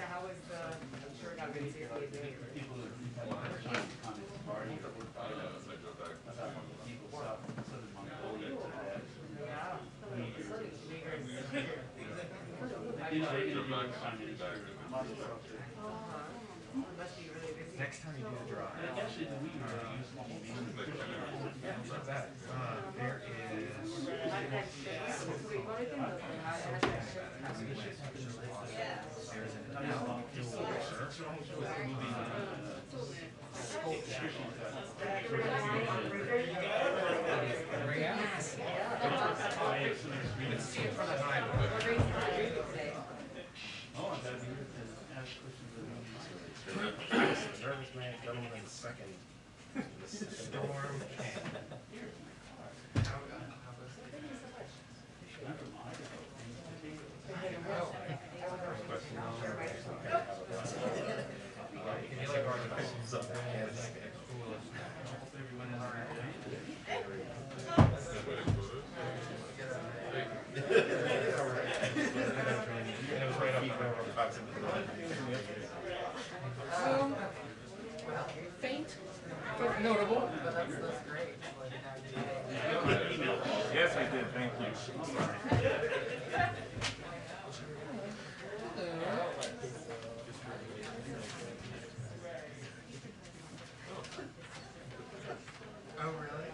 how was the, I'm sure it got busy. People that comments party about people stuff, Southern Mongolia to that. Yeah. Must be really busy. Next time you do the drive. Actually, the week used to be Yeah, not bad. There there's an nervous man coming in second. Storm. Faint, but notable, but that's great. Yes, I did. Thank you. Oh, really?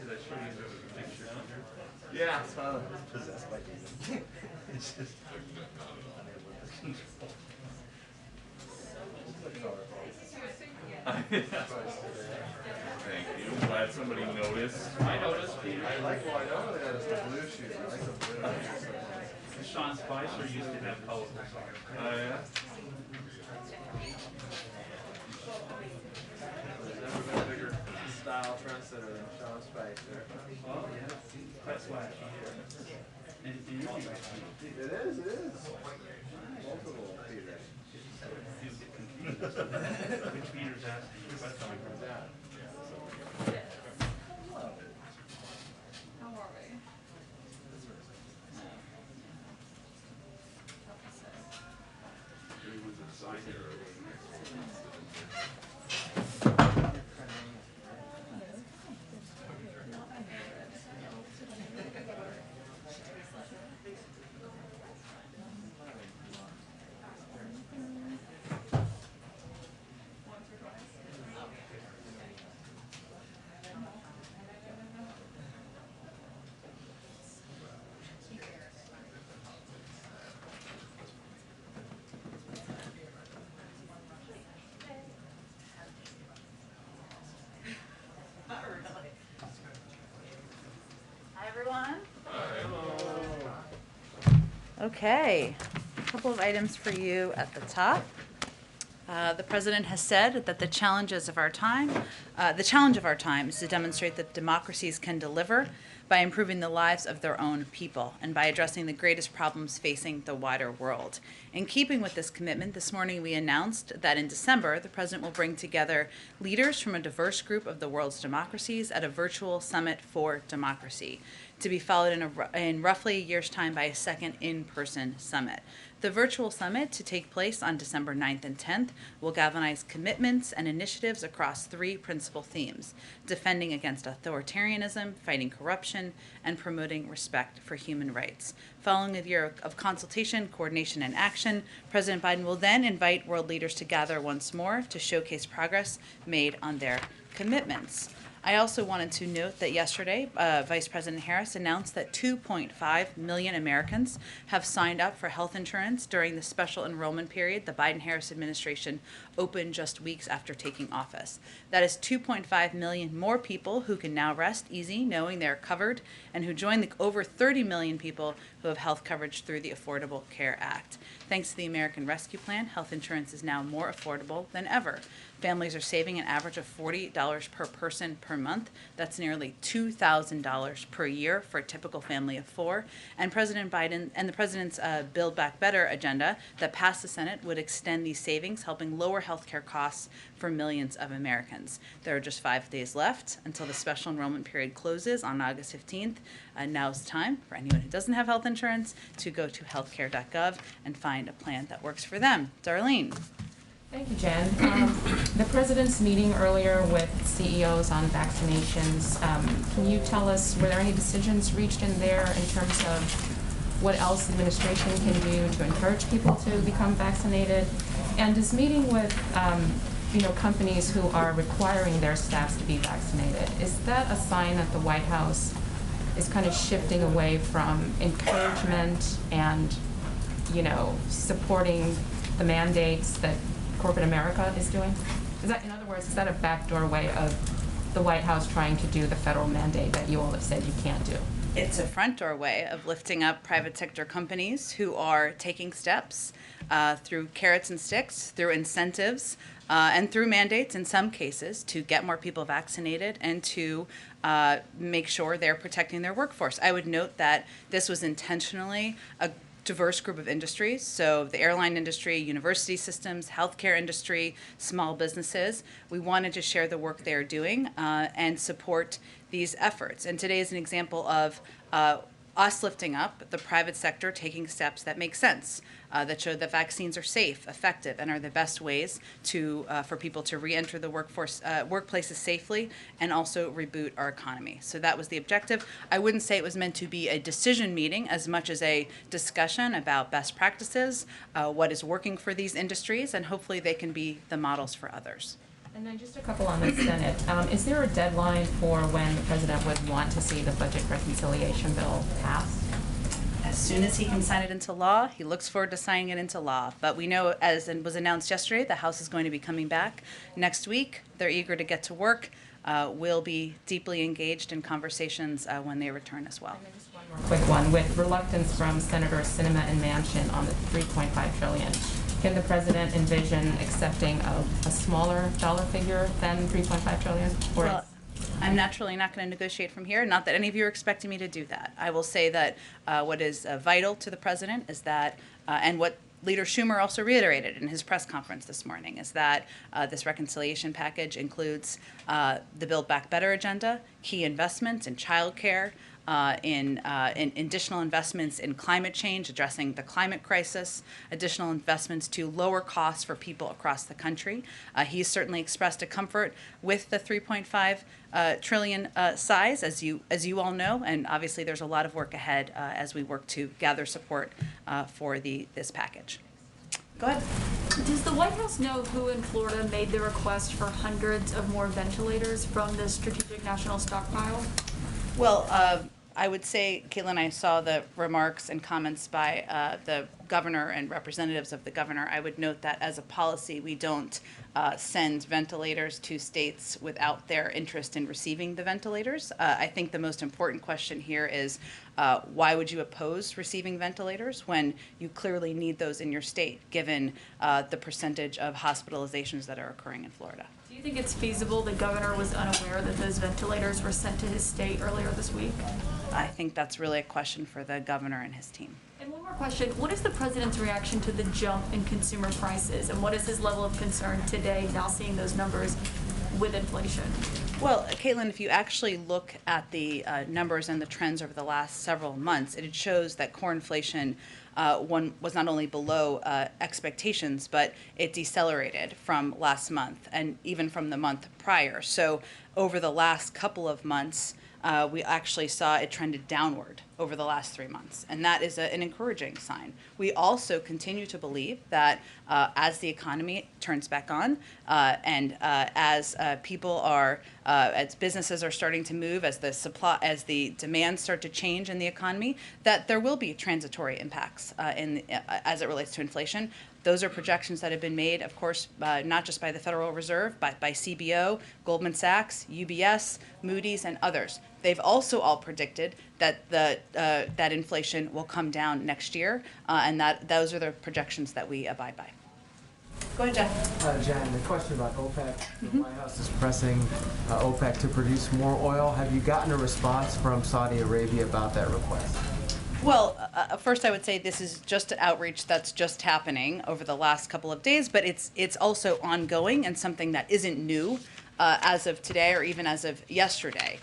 Did I show you the picture? Yeah, so possessed by demons. It's just. Thank you. I'm glad somebody noticed. I noticed. I like, well, I know that has the blue shoes. I like the blue shoes. Sean Spicer used to have colorful Oh, yeah? There's never been a bigger style trendsetter than Sean Spicer. Oh, yeah. That's why. And you're right. It is, it is. Multiple Peter. Which Peter's asking? What's coming from that? How are we? Everyone's excited. Hi, everyone. Okay, a couple of items for you at the top. The president has said that the challenge of our time is to demonstrate that democracies can deliver by improving the lives of their own people and by addressing the greatest problems facing the wider world. In keeping with this commitment, this morning we announced that in December, the president will bring together leaders from a diverse group of the world's democracies at a virtual summit for democracy, to be followed in roughly a year's time by a second in-person summit. The virtual summit, to take place on December 9th and 10th, will galvanize commitments and initiatives across three principal themes: defending against authoritarianism, fighting corruption, and promoting respect for human rights. Following a year of consultation, coordination, and action, President Biden will then invite world leaders to gather once more to showcase progress made on their commitments. I also wanted to note that yesterday, Vice President Harris announced that 2.5 million Americans have signed up for health insurance during the special enrollment period the Biden-Harris administration opened just weeks after taking office. That is 2.5 million more people who can now rest easy knowing they're covered, and who join the over 30 million people who have health coverage through the Affordable Care Act. Thanks to the American Rescue Plan, health insurance is now more affordable than ever. Families are saving an average of $40 per person per per month. That's nearly $2,000 per year for a typical family of four. And President Biden and the president's Build Back Better agenda that passed the Senate would extend these savings, helping lower healthcare costs for millions of Americans. There are just 5 days left until the special enrollment period closes on August 15th. Now's the time for anyone who doesn't have health insurance to go to healthcare.gov and find a plan that works for them. Darlene. Thank you, Jen. The president's meeting earlier with CEOs on vaccinations, can you tell us, were there any decisions reached in there in terms of what else the administration can do to encourage people to become vaccinated? And is meeting with companies who are requiring their staffs to be vaccinated, is that a sign that the White House is kind of shifting away from encouragement and, supporting the mandates that corporate America is doing? Is that, in other words, is that a backdoor way of the White House trying to do the federal mandate that you all have said you can't do? It's a front door way of lifting up private sector companies who are taking steps through carrots and sticks, through incentives, and through mandates in some cases to get more people vaccinated and to make sure they're protecting their workforce. I would note that this was intentionally a diverse group of industries, so the airline industry, university systems, healthcare industry, small businesses. We wanted to share the work they're doing and support these efforts. And today is an example of us lifting up the private sector taking steps that make sense, that show that vaccines are safe, effective, and are the best ways to for people to re-enter the workplaces safely and also reboot our economy. So that was the objective. I wouldn't say it was meant to be a decision meeting as much as a discussion about best practices, what is working for these industries, and hopefully they can be the models for others. And then just a couple on the Senate. Is there a deadline for when the president would want to see the budget reconciliation bill passed? As soon as he can sign it into law, he looks forward to signing it into law. But we know, as was announced yesterday, the House is going to be coming back next week. They're eager to get to work. We'll be deeply engaged in conversations when they return as well. And then just one more quick one. With reluctance from Senators Sinema and Manchin on the $3.5 trillion, can the president envision accepting a smaller dollar figure than $3.5 trillion? Well, I'm naturally not going to negotiate from here. Not that any of you are expecting me to do that. I will say that what is vital to the president is that, and what Leader Schumer also reiterated in his press conference this morning, is that this reconciliation package includes the Build Back Better agenda, key investments in childcare, in additional investments in climate change, addressing the climate crisis, additional investments to lower costs for people across the country. He's certainly expressed a comfort with the 3.5 trillion size, as you all know, and obviously there's a lot of work ahead as we work to gather support for this package. Go ahead. Does the White House know who in Florida made the request for hundreds of more ventilators from the Strategic National Stockpile? Well, I would say, Caitlin, I saw the remarks and comments by the governor and representatives of the governor. I would note that as a policy, we don't send ventilators to states without their interest in receiving the ventilators. I think the most important question here is why would you oppose receiving ventilators when you clearly need those in your state, given the percentage of hospitalizations that are occurring in Florida? Do you think it's feasible the governor was unaware that those ventilators were sent to his state earlier this week? I think that's really a question for the governor and his team. And one more question. What is the president's reaction to the jump in consumer prices? And what is his level of concern today, now seeing those numbers with inflation? Well, Caitlin, if you actually look at the numbers and the trends over the last several months, it shows that core inflation was not only below expectations, but it decelerated from last month and even from the month prior. So over the last couple of months, we actually saw it trended downward over the last 3 months, and that is an encouraging sign. We also continue to believe that as the economy turns back on, and as people are, as businesses are starting to move, as the demands start to change in the economy, that there will be transitory impacts as it relates to inflation. Those are projections that have been made, of course, not just by the Federal Reserve, but by CBO, Goldman Sachs, UBS, Moody's, and others. They've also all predicted that that inflation will come down next year, and that those are the projections that we abide by. Go ahead, Jeff. Jen, a question about OPEC. The White House is pressing OPEC to produce more oil. Have you gotten a response from Saudi Arabia about that request? Well, first I would say this is just outreach that's just happening over the last couple of days, but it's also ongoing and something that isn't new. As of today or even as of yesterday.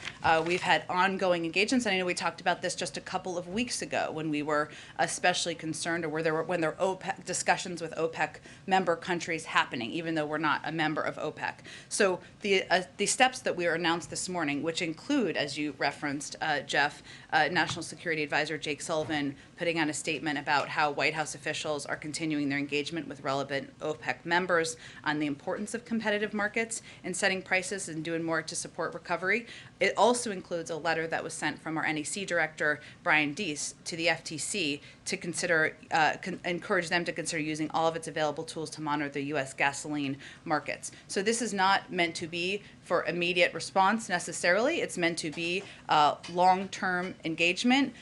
We've had ongoing engagements, and I know we talked about this just a couple of weeks ago when we were especially concerned, or when there were OPEC discussions with OPEC member countries happening, even though we're not a member of OPEC. So the steps that we were announced this morning, which include, as you referenced, Jeff, National Security Advisor Jake Sullivan putting out a statement about how White House officials are continuing their engagement with relevant OPEC members on the importance of competitive markets and setting prices and doing more to support recovery. It also includes a letter that was sent from our NEC director, Brian Deese, to the FTC to consider, encourage them to consider using all of its available tools to monitor the U.S. gasoline markets. So this is not meant to be for immediate response necessarily. It's meant to be long-term engagement,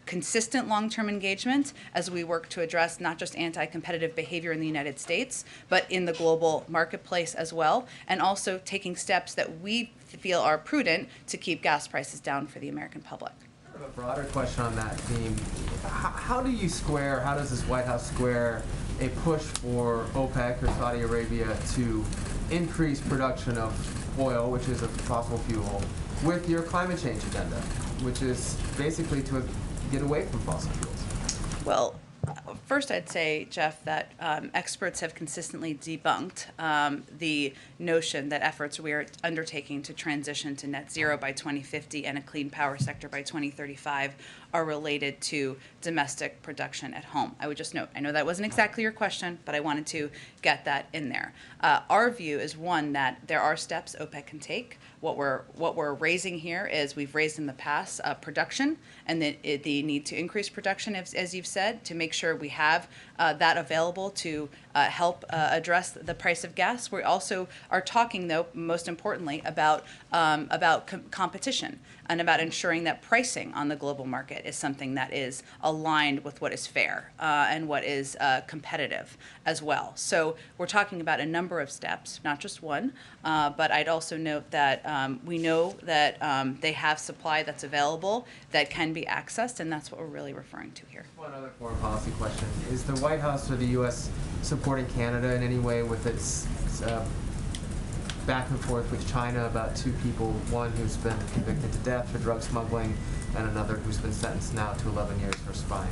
consistent long-term engagement as we work to address not just anti-competitive behavior in the United States, but in the global marketplace as well, and also taking steps that we feel are prudent to keep gas prices down for the American public. I have a broader question on that theme. How does this White House square a push for OPEC or Saudi Arabia to increase production of oil, which is a fossil fuel, with your climate change agenda, which is basically to get away from fossil fuels? Well, first I'd say, Jeff, that experts have consistently debunked the notion that efforts we are undertaking to transition to net zero by 2050 and a clean power sector by 2035 are related to domestic production at home. I would just note, I know that wasn't exactly your question, but I wanted to get that in there. Our view is, one, that there are steps OPEC can take. What we're raising here is, we've raised in the past production and the need to increase production, as you've said, to make sure we have that available to help address the price of gas. We also are talking, though, most importantly, about competition and about ensuring that pricing on the global market is something that is aligned with what is fair and what is competitive as well. So we're talking about a number of steps, not just one, but I'd also note that we know that they have supply that's available that can be accessed, and that's what we're really referring to here. One other foreign policy question. Is the White House or the U.S. supporting Canada in any way with its back and forth with China about two people, one who's been convicted to death for drug smuggling and another who's been sentenced now to 11 years for spying?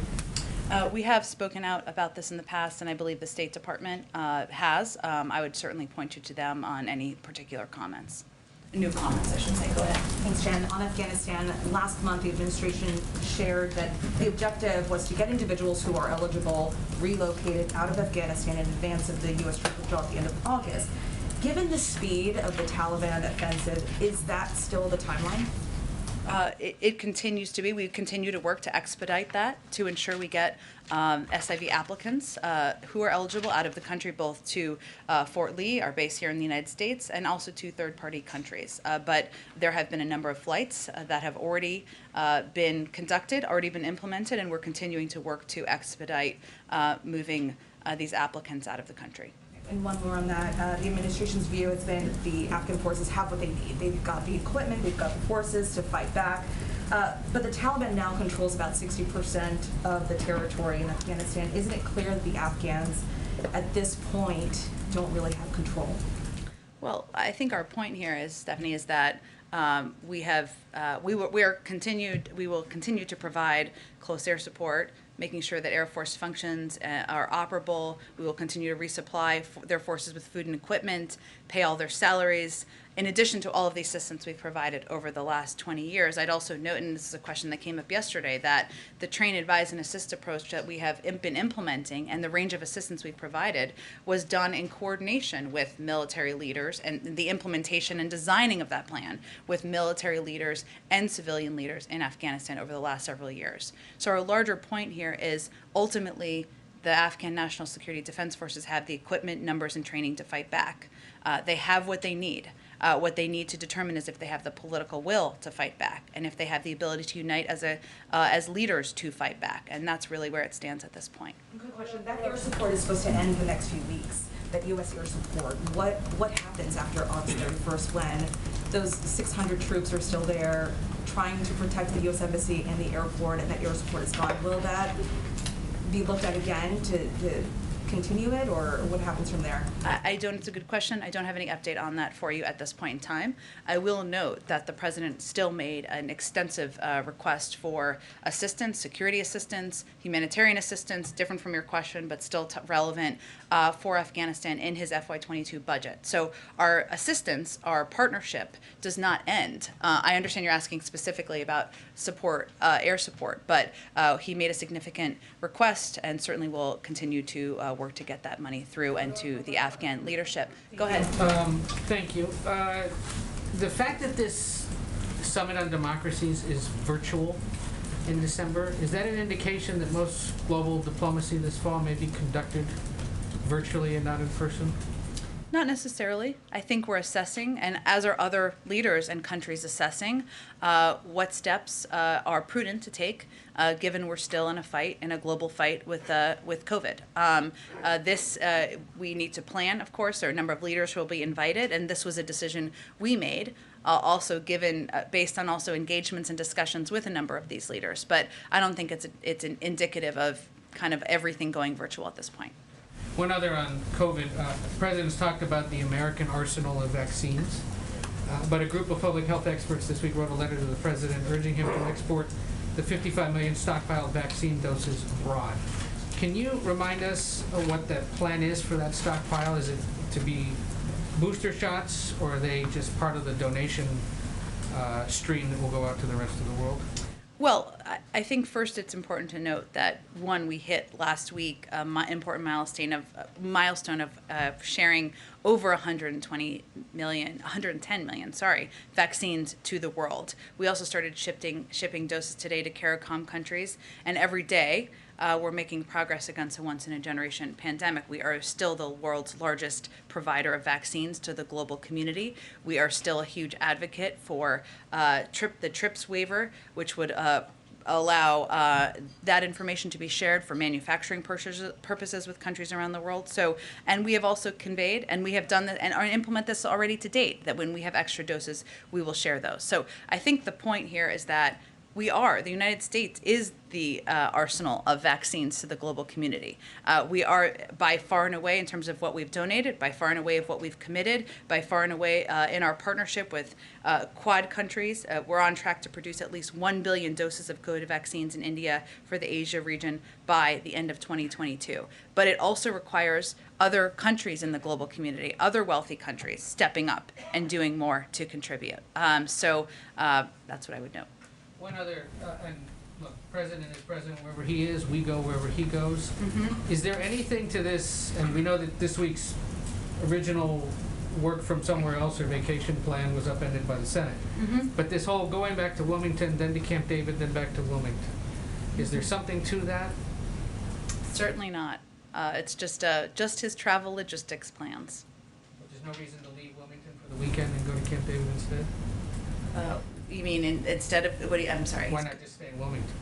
We have spoken out about this in the past, and I believe the State Department has. I would certainly point you to them on any particular comments. New comments, I should say. Go ahead. Thanks, Jen. On Afghanistan, last month the administration shared that the objective was to get individuals who are eligible relocated out of Afghanistan in advance of the U.S. troop withdrawal at the end of August. Given the speed of the Taliban offensive, is that still the timeline? It continues to be. We continue to work to expedite that to ensure we get SIV applicants who are eligible out of the country, both to Fort Lee, our base here in the United States, and also to third-party countries. But there have been a number of flights that have already been conducted, already been implemented, and we're continuing to work to expedite moving these applicants out of the country. And one more on that, the administration's view has been the Afghan forces have what they need. They've got the equipment, they've got the forces to fight back. But the Taliban now controls about 60% of the territory in Afghanistan. Isn't it clear that the Afghans at this point don't really have control? Well, I think our point here is, Stephanie, is that we will continue to provide close air support, making sure that Air Force functions are operable. We will continue to resupply their forces with food and equipment, pay all their salaries. In addition to all of the assistance we've provided over the last 20 years, I'd also note, and this is a question that came up yesterday, that the train, advise, and assist approach that we have been implementing and the range of assistance we've provided was done in coordination with military leaders, and the implementation and designing of that plan with military leaders and civilian leaders in Afghanistan over the last several years. So our larger point here is, ultimately, the Afghan National Security Defense Forces have the equipment, numbers, and training to fight back. They have what they need. What they need to determine is if they have the political will to fight back, and if they have the ability to unite as leaders to fight back. And that's really where it stands at this point. Good question. That air support is supposed to end in the next few weeks. That U.S. air support. What happens after August 31st when those 600 troops are still there trying to protect the U.S. Embassy and the airport, and that air support is gone? Will that be looked at again to continue it, or what happens from there? It's a good question. I don't have any update on that for you at this point in time. I will note that the president still made an extensive request for assistance, security assistance, humanitarian assistance, different from your question, but still relevant for Afghanistan in his FY22 budget. So our assistance, our partnership does not end. I understand you're asking specifically about support, air support, but he made a significant request and certainly will continue to work to get that money through and to the Afghan leadership. Go ahead. Thank you. The fact that this Summit on Democracies is virtual in December, is that an indication that most global diplomacy this fall may be conducted virtually and not in person? Not necessarily. I think we're assessing, and as are other leaders and countries assessing, what steps are prudent to take, given we're still in a fight, in a global fight with COVID. We need to plan, of course. There are a number of leaders who will be invited, and this was a decision we made, also given based on also engagements and discussions with a number of these leaders. But I don't think it's indicative of kind of everything going virtual at this point. One other on COVID. The President's talked about the American arsenal of vaccines, but a group of public health experts this week wrote a letter to the President urging him to export the 55 million stockpiled vaccine doses abroad. Can you remind us what the plan is for that stockpile? Is it to be booster shots, or are they just part of the donation stream that will go out to the rest of the world? Well, I think first it's important to note that, one, we hit last week an important milestone of sharing over 110 million, vaccines to the world. We also started shipping doses today to CARICOM countries, and every day we're making progress against a once-in-a-generation pandemic. We are still the world's largest provider of vaccines to the global community. We are still a huge advocate for the TRIPS waiver, which would allow that information to be shared for manufacturing purposes with countries around the world. So, and we have also conveyed, and we have done that and implement this already to date, that when we have extra doses, we will share those. So I think the point here is that the United States is the arsenal of vaccines to the global community. We are by far and away, in terms of what we've donated, by far and away of what we've committed, by far and away in our partnership with Quad countries. We're on track to produce at least 1 billion doses of COVID vaccines in India for the Asia region by the end of 2022. But it also requires other countries in the global community, other wealthy countries, stepping up and doing more to contribute. So that's what I would note. One other, and look, President is President wherever he is, we go wherever he goes. Mm-hmm. Is there anything to this, and we know that this week's original work from somewhere else or vacation plan was upended by the Senate, but this whole going back to Wilmington, then to Camp David, then back to Wilmington, is there something to that? Certainly not. It's just his travel logistics plans. But there's no reason to leave Wilmington for the weekend and go to Camp David instead? You mean instead of, I'm sorry. Why not just stay in Wilmington?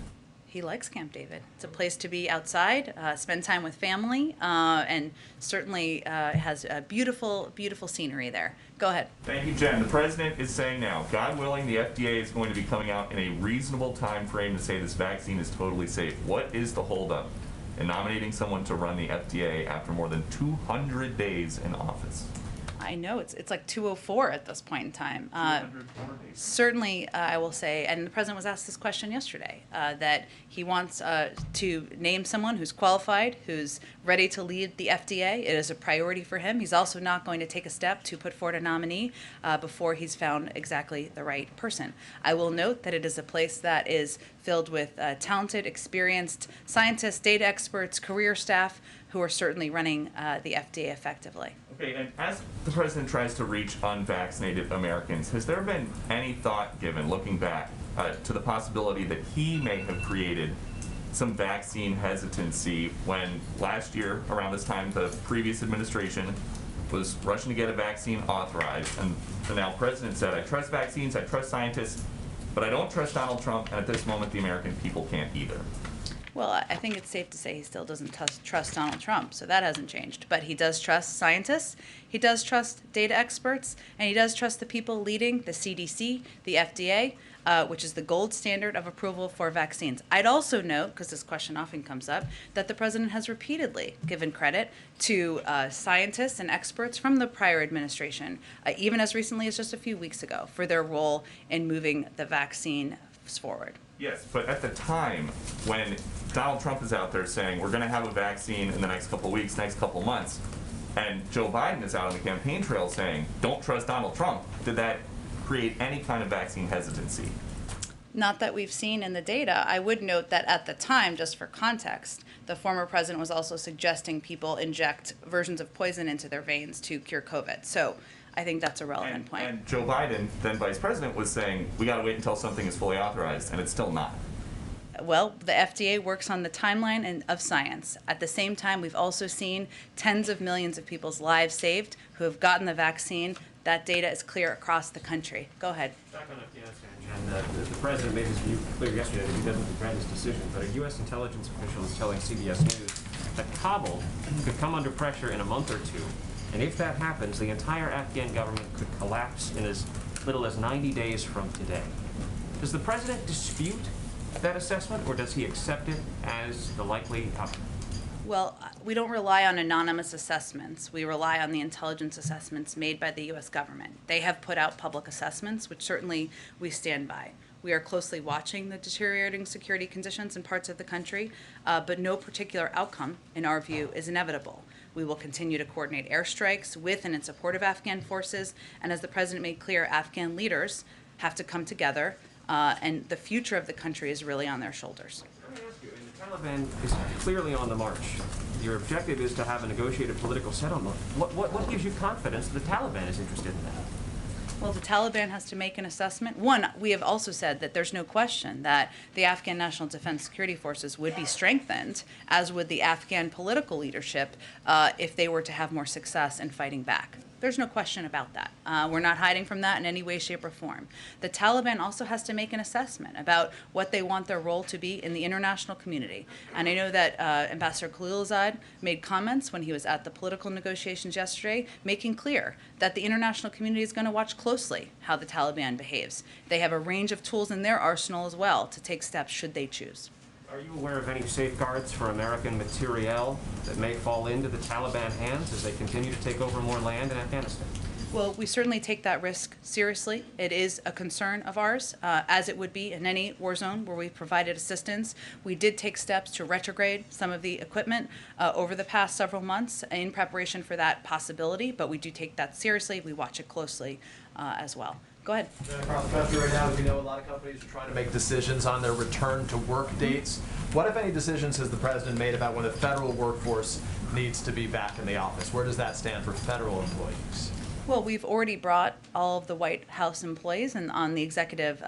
He likes Camp David. It's a place to be outside, spend time with family, and certainly has a beautiful, beautiful scenery there. Go ahead. Thank you, Jen. The President is saying now, God willing, the FDA is going to be coming out in a reasonable time frame to say this vaccine is totally safe. What is the holdup in nominating someone to run the FDA after more than 200 days in office? I know it's like 204 at this point in time. 204 days. Certainly, I will say, and the president was asked this question yesterday, that he wants to name someone who's qualified, who's ready to lead the FDA. It is a priority for him. He's also not going to take a step to put forward a nominee before he's found exactly the right person. I will note that it is a place that is filled with talented, experienced scientists, data experts, career staff who are certainly running the FDA effectively. Okay, and as the President tries to reach unvaccinated Americans, has there been any thought given, looking back, to the possibility that he may have created some vaccine hesitancy when last year, around this time, the previous administration was rushing to get a vaccine authorized, and the now president said, I trust vaccines, I trust scientists, but I don't trust Donald Trump, and at this moment the American people can't either. Well, I think it's safe to say he still doesn't trust Donald Trump, so that hasn't changed. But he does trust scientists, he does trust data experts, and he does trust the people leading the CDC, the FDA, which is the gold standard of approval for vaccines. I'd also note, because this question often comes up, that the president has repeatedly given credit to scientists and experts from the prior administration, even as recently as just a few weeks ago, for their role in moving the vaccine forward. Yes, but at the time when Donald Trump is out there saying we're going to have a vaccine in the next couple of weeks, next couple of months, and Joe Biden is out on the campaign trail saying don't trust Donald Trump, did that create any kind of vaccine hesitancy? Not that we've seen in the data. I would note that at the time, just for context, the former president was also suggesting people inject versions of poison into their veins to cure COVID. So I think that's a relevant point. And Joe Biden, then vice president, was saying we got to wait until something is fully authorized, and it's still not. Well, the FDA works on the timeline of science. At the same time, we've also seen tens of millions of people's lives saved who have gotten the vaccine. That data is clear across the country. Go ahead. Back on Afghanistan, Jen, the president made his view clear yesterday that he doesn't regret his decision, but a U.S. intelligence official is telling CBS News that Kabul could come under pressure in a month or two, and if that happens, the entire Afghan government could collapse in as little as 90 days from today. Does the president dispute that assessment, or does he accept it as the likely outcome? Well, we don't rely on anonymous assessments. We rely on the intelligence assessments made by the U.S. government. They have put out public assessments, which certainly we stand by. We are closely watching the deteriorating security conditions in parts of the country, but no particular outcome, in our view, is inevitable. We will continue to coordinate airstrikes with and in support of Afghan forces, and as the president made clear, Afghan leaders have to come together, and the future of the country is really on their shoulders. Let me ask you, the Taliban is clearly on the march. Your objective is to have a negotiated political settlement. What gives you confidence that the Taliban is interested in that? Well, the Taliban has to make an assessment. One, we have also said that there's no question that the Afghan National Defense Security Forces would be strengthened, as would the Afghan political leadership, if they were to have more success in fighting back. There's no question about that. We're not hiding from that in any way, shape, or form. The Taliban also has to make an assessment about what they want their role to be in the international community. And I know that Ambassador Khalilzad made comments when he was at the political negotiations yesterday, making clear that the international community is going to watch closely how the Taliban behaves. They have a range of tools in their arsenal as well to take steps should they choose. Are you aware of any safeguards for American materiel that may fall into the Taliban hands as they continue to take over more land in Afghanistan? Well, we certainly take that risk seriously. It is a concern of ours, as it would be in any war zone where we've provided assistance. We did take steps to retrograde some of the equipment over the past several months in preparation for that possibility, but we do take that seriously. We watch it closely as well. Go ahead. Across the country right now, as we know, a lot of companies are trying to make decisions on their return to work dates. What, if any, decisions has the president made about when the federal workforce needs to be back in the office? Where does that stand for federal employees? Well, we've already brought all of the White House employees and on the executive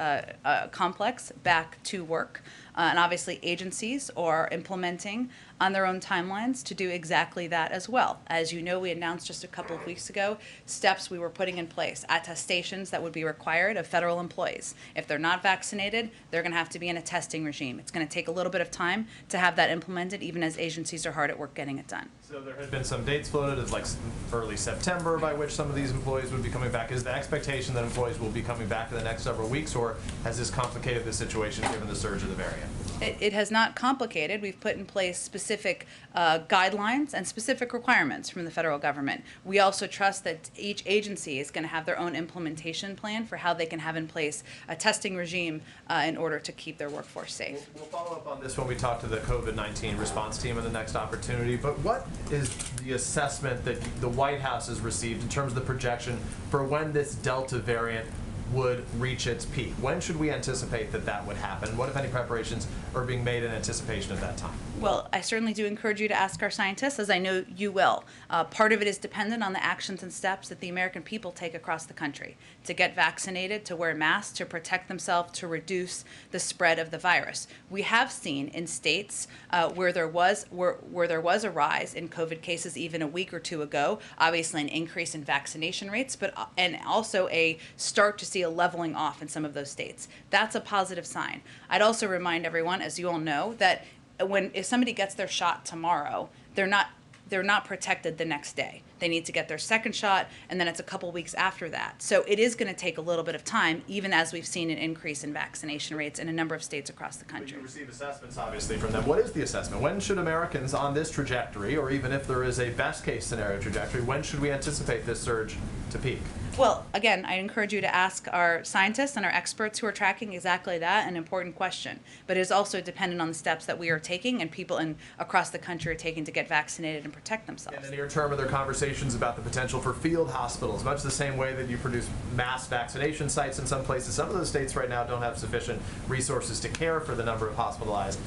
complex back to work. And obviously agencies are implementing on their own timelines to do exactly that as well. As you know, we announced just a couple of weeks ago steps we were putting in place, attestations that would be required of federal employees. If they're not vaccinated, they're going to have to be in a testing regime. It's going to take a little bit of time to have that implemented, even as agencies are hard at work getting it done. So there had been some dates floated of like early September by which some of these employees would be coming back. Is the expectation that employees will be coming back in the next several weeks, or has this complicated the situation given the surge of the variant? It has not complicated. We've put in place specific guidelines and specific requirements from the federal government. We also trust that each agency is going to have their own implementation plan for how they can have in place a testing regime in order to keep their workforce safe. We'll follow up on this when we talk to the COVID-19 response team in the next opportunity, but what is the assessment that the White House has received in terms of the projection for when this Delta variant would reach its peak? When should we anticipate that that would happen? What, if any, preparations are being made in anticipation of that time? Well, I certainly do encourage you to ask our scientists, as I know you will. Part of it is dependent on the actions and steps that the American people take across the country to get vaccinated, to wear masks, to protect themselves, to reduce the spread of the virus. We have seen in states where there was a rise in COVID cases even a week or two ago, obviously an increase in vaccination rates, and also a start to see a leveling off in some of those states. That's a positive sign. I'd also remind everyone, as you all know, that if somebody gets their shot tomorrow, they're not protected the next day. They need to get their second shot, and then it's a couple weeks after that. So it is going to take a little bit of time, even as we've seen an increase in vaccination rates in a number of states across the country. You receive assessments, obviously, from them. What is the assessment? When should Americans on this trajectory, or even if there is a best-case scenario trajectory, when should we anticipate this surge to peak? Well, again, I encourage you to ask our scientists and our experts who are tracking exactly that, an important question. But it is also dependent on the steps that we are taking and people across the country are taking to get vaccinated and protect themselves. In the near term, are there conversations about the potential for field hospitals, much the same way that you produce mass vaccination sites in some places? Some of those states right now don't have sufficient resources to care for the number of hospitalized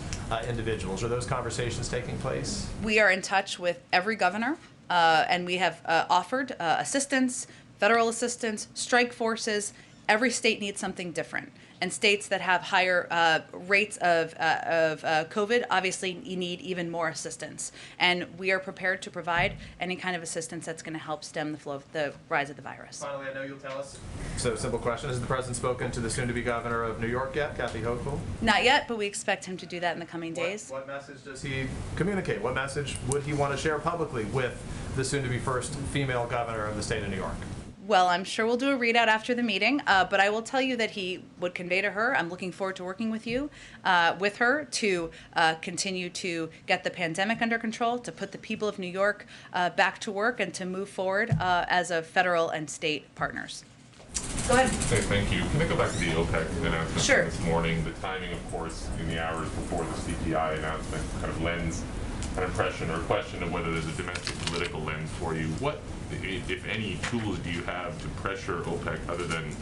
individuals. Are those conversations taking place? We are in touch with every governor, and we have offered assistance, federal assistance, strike forces. Every state needs something different. And states that have higher rates of COVID obviously need even more assistance. And we are prepared to provide any kind of assistance that's going to help stem the flow of the rise of the virus. Finally, I know you'll tell us. So, simple question. Has the president spoken to the soon-to-be governor of New York yet, Kathy Hochul? Not yet, but we expect him to do that in the coming days. What message does he communicate? What message would he want to share publicly with the soon-to-be first female governor of the state of New York? Well, I'm sure we'll do a readout after the meeting, but I will tell you that he would convey to her, I'm looking forward to working with her to continue to get the pandemic under control, to put the people of New York back to work, and to move forward as a federal and state partners. Go ahead. Hey, thank you. Can I go back to the OPEC announcement Sure. this morning? The timing, of course, in the hours before the CPI announcement kind of lends an impression or question of whether there's a domestic political lens for you. What, if any, tools do you have to pressure OPEC other than,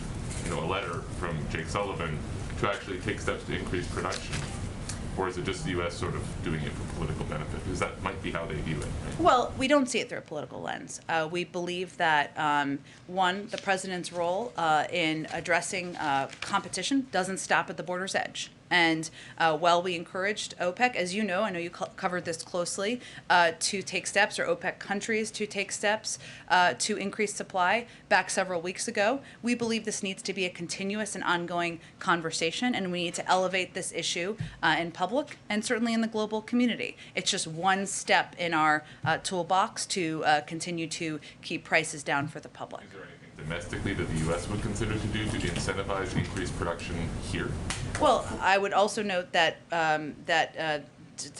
a letter from Jake Sullivan to actually take steps to increase production? Or is it just the U.S. sort of doing it for political benefit? Because that might be how they view it. Right? Well, we don't see it through a political lens. We believe that, one, the president's role in addressing competition doesn't stop at the border's edge. And while we encouraged OPEC, as you know, I know you covered this closely, to take steps, or OPEC countries to take steps to increase supply back several weeks ago, we believe this needs to be a continuous and ongoing conversation, and we need to elevate this issue in public and certainly in the global community. It's just one step in our toolbox to continue to keep prices down for the public. Is there anything domestically that the U.S. would consider to do to incentivize increased production here? Well, I would also note that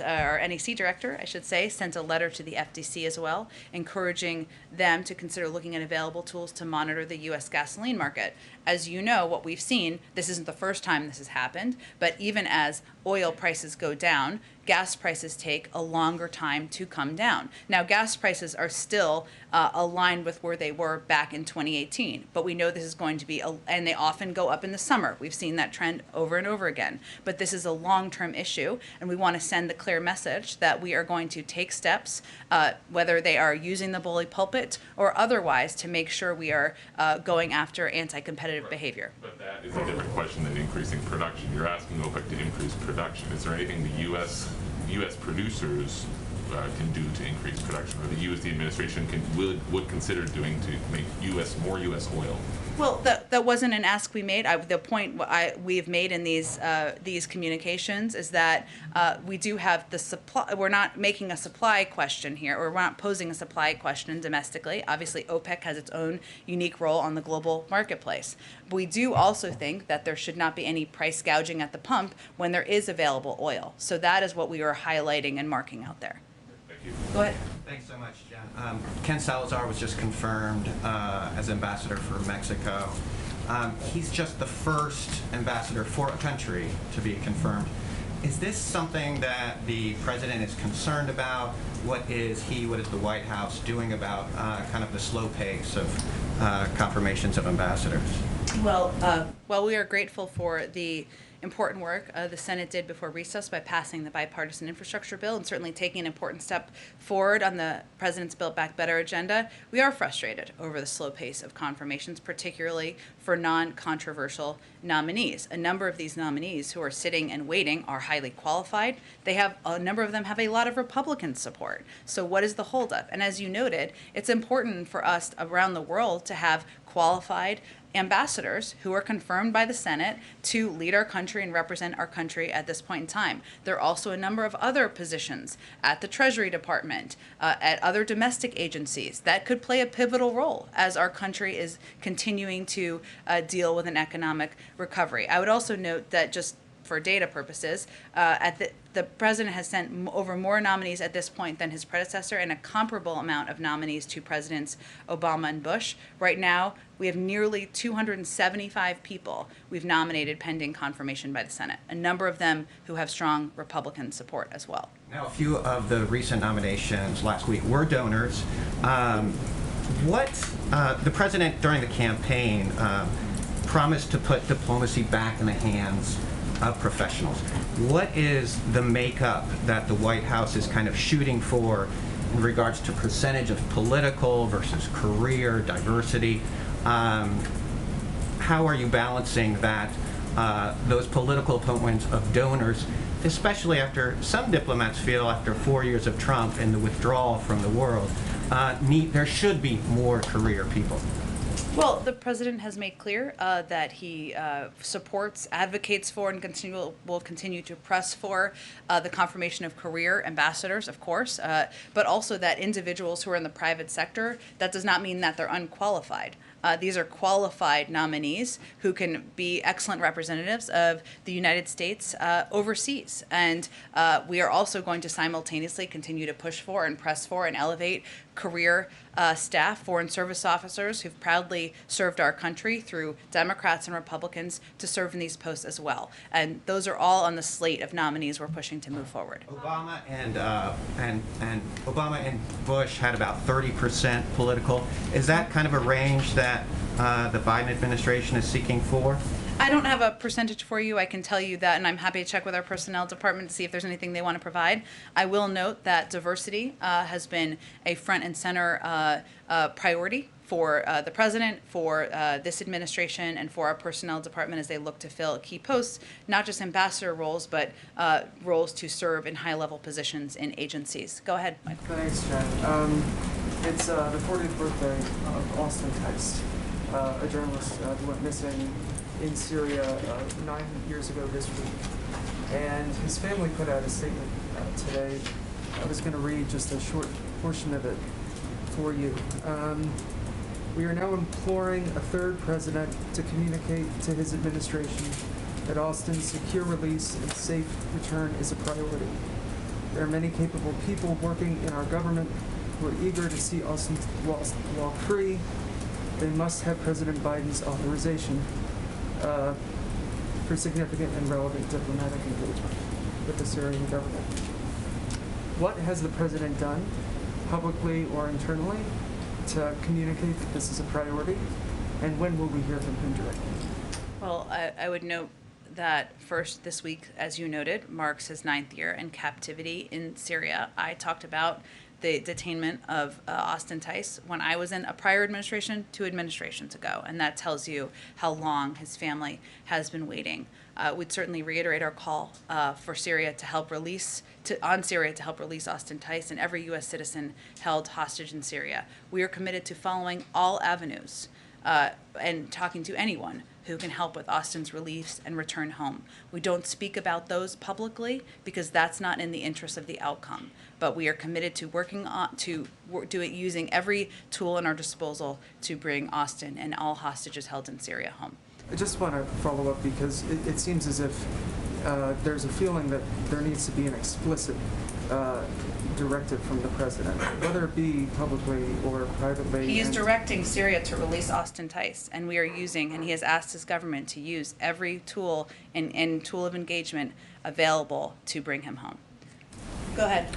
our NEC director, I should say, sent a letter to the FTC as well, encouraging them to consider looking at available tools to monitor the U.S. gasoline market. As you know, what we've seen, this isn't the first time this has happened, but even as oil prices go down, gas prices take a longer time to come down. Now, gas prices are still aligned with where they were back in 2018, but we know this is going to be, and they often go up in the summer. We've seen that trend over and over again. But this is a long-term issue, and we want to send the clear message that we are going to take steps, whether they are using the bully pulpit or otherwise, to make sure we are going after anti-competitive behavior. But that is a different question than increasing production. You're asking OPEC to increase production. Is there anything the U.S. producers can do to increase production, or the U.S. the administration would consider doing to make more U.S. oil? Well, that wasn't an ask we made. The point we've made in these communications is that we do have the supply. We're not making a supply question here, or we're not posing a supply question domestically. Obviously, OPEC has its own unique role on the global marketplace. But we do also think that there should not be any price gouging at the pump when there is available oil. So that is what we are highlighting and marking out there. Thank you. Go ahead. Thanks so much, Jen. Ken Salazar was just confirmed as ambassador for Mexico. He's just the first ambassador for a country to be confirmed. Is this something that the president is concerned about? What is the White House doing about kind of the slow pace of confirmations of ambassadors? Well, we are grateful for the important work the Senate did before recess by passing the bipartisan infrastructure bill and certainly taking an important step forward on the President's Build Back Better agenda. We are frustrated over the slow pace of confirmations, particularly for non-controversial nominees. A number of these nominees who are sitting and waiting are highly qualified. A number of them have a lot of Republican support. So what is the holdup? And as you noted, it's important for us around the world to have qualified ambassadors who are confirmed by the Senate to lead our country and represent our country at this point in time. There are also a number of other positions at the Treasury Department, at other domestic agencies that could play a pivotal role as our country is continuing to deal with an economic recovery. I would also note that just for data purposes, the president has sent over more nominees at this point than his predecessor and a comparable amount of nominees to Presidents Obama and Bush. Right now, we have nearly 275 people we've nominated pending confirmation by the Senate, a number of them who have strong Republican support as well. Now, a few of the recent nominations last week were donors. The president during the campaign promised to put diplomacy back in the hands of professionals. What is the makeup that the White House is kind of shooting for in regards to percentage of political versus career diversity? How are you balancing that, those political appointments of donors, especially after some diplomats feel after 4 years of Trump and the withdrawal from the world, there should be more career people? Well, the president has made clear that he supports, advocates for, and will continue to press for the confirmation of career ambassadors, of course, but also that individuals who are in the private sector, that does not mean that they're unqualified. These are qualified nominees who can be excellent representatives of the United States overseas. And we are also going to simultaneously continue to push for and press for and elevate career staff, foreign service officers who've proudly served our country through Democrats and Republicans to serve in these posts as well. And those are all on the slate of nominees we're pushing to move forward. Obama and Bush had about 30% political. Is that kind of a range that the Biden administration is seeking for? I don't have a percentage for you. I can tell you that, and I'm happy to check with our personnel department to see if there's anything they want to provide. I will note that diversity has been a front and center priority for the president, for this administration, and for our personnel department as they look to fill key posts, not just ambassador roles, but roles to serve in high-level positions in agencies. Go ahead, Michael. Thanks, Jen. It's the 40th birthday of Austin Tice, a journalist who went missing in Syria 9 years ago this week. And his family put out a statement today. I was going to read just a short portion of it for you. We are now imploring a third president to communicate to his administration that Austin's secure release and safe return is a priority. There are many capable people working in our government who are eager to see Austin walk free. They must have President Biden's authorization for significant and relevant diplomatic engagement with the Syrian government. What has the president done, publicly or internally, to communicate that this is a priority, and when will we hear from him directly? Well, I would note that first this week, as you noted, marks his 9th year in captivity in Syria. I talked about the detainment of Austin Tice when I was in a prior administration 2 administrations ago, and that tells you how long his family has been waiting. We'd certainly reiterate our call for Syria to help release Austin Tice and every U.S. citizen held hostage in Syria. We are committed to following all avenues and talking to anyone who can help with Austin's release and return home. We don't speak about those publicly because that's not in the interest of the outcome. But we are committed to working on do it using every tool in our disposal to bring Austin and all hostages held in Syria home. I just want to follow up because it seems as if there's a feeling that there needs to be an explicit directive from the president, whether it be publicly or privately. He is directing Syria to release Austin Tice, and we are using, and he has asked his government to use every tool and tool of engagement available to bring him home. Go ahead.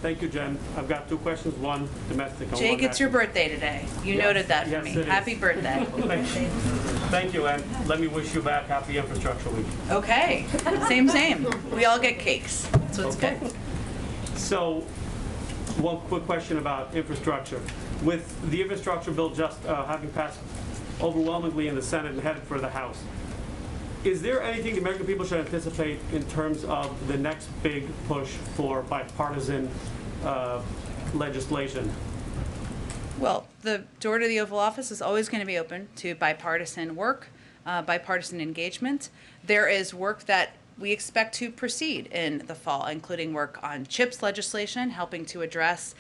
Thank you, Jen. I've got two questions, one domestic and one Jake, it's your national. birthday today. You Yes, noted that for yes, me. it is. Happy birthday. Thank you, and let me wish you back happy Infrastructure Week. Okay, same. We all get cakes. That's what's Okay. good. So, one quick question about infrastructure. With the infrastructure bill just having passed overwhelmingly in the Senate and headed for the House, is there anything the American people should anticipate in terms of the next big push for bipartisan legislation? Well, the door to the Oval Office is always going to be open to bipartisan work, bipartisan engagement. There is work that we expect to proceed in the fall, including work on CHIPS legislation, helping to address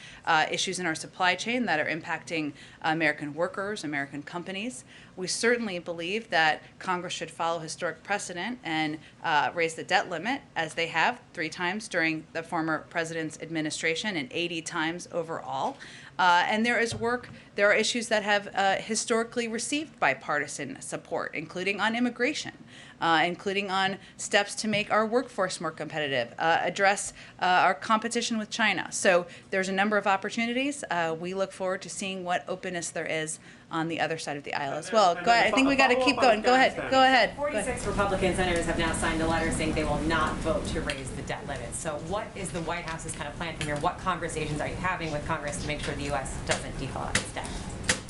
issues in our supply chain that are impacting American workers, American companies. We certainly believe that Congress should follow historic precedent and raise the debt limit, as they have 3 times during the former president's administration and 80 times overall. And there are issues that have historically received bipartisan support, including on immigration, including on steps to make our workforce more competitive, address our competition with China. So there's a number of opportunities. We look forward to seeing what openness there is on the other side of the aisle as well. Go ahead. I think we got to keep going. Go ahead. 46 Republican senators have now signed a letter saying they will not vote to raise the debt limit. So what is the White House's kind of plan from here? What conversations are you having with Congress to make sure the U.S. doesn't default on its debt?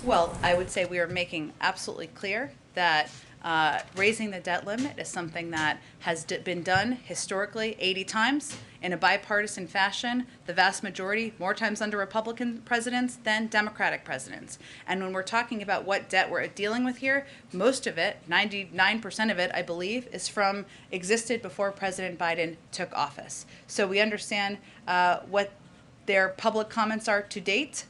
Well, I would say we are making absolutely clear that raising the debt limit is something that has been done historically 80 times in a bipartisan fashion, the vast majority, more times under Republican presidents than Democratic presidents. And when we're talking about what debt we're dealing with here, most of it, 99% of it, I believe, existed before President Biden took office. So we understand what their public comments are to date.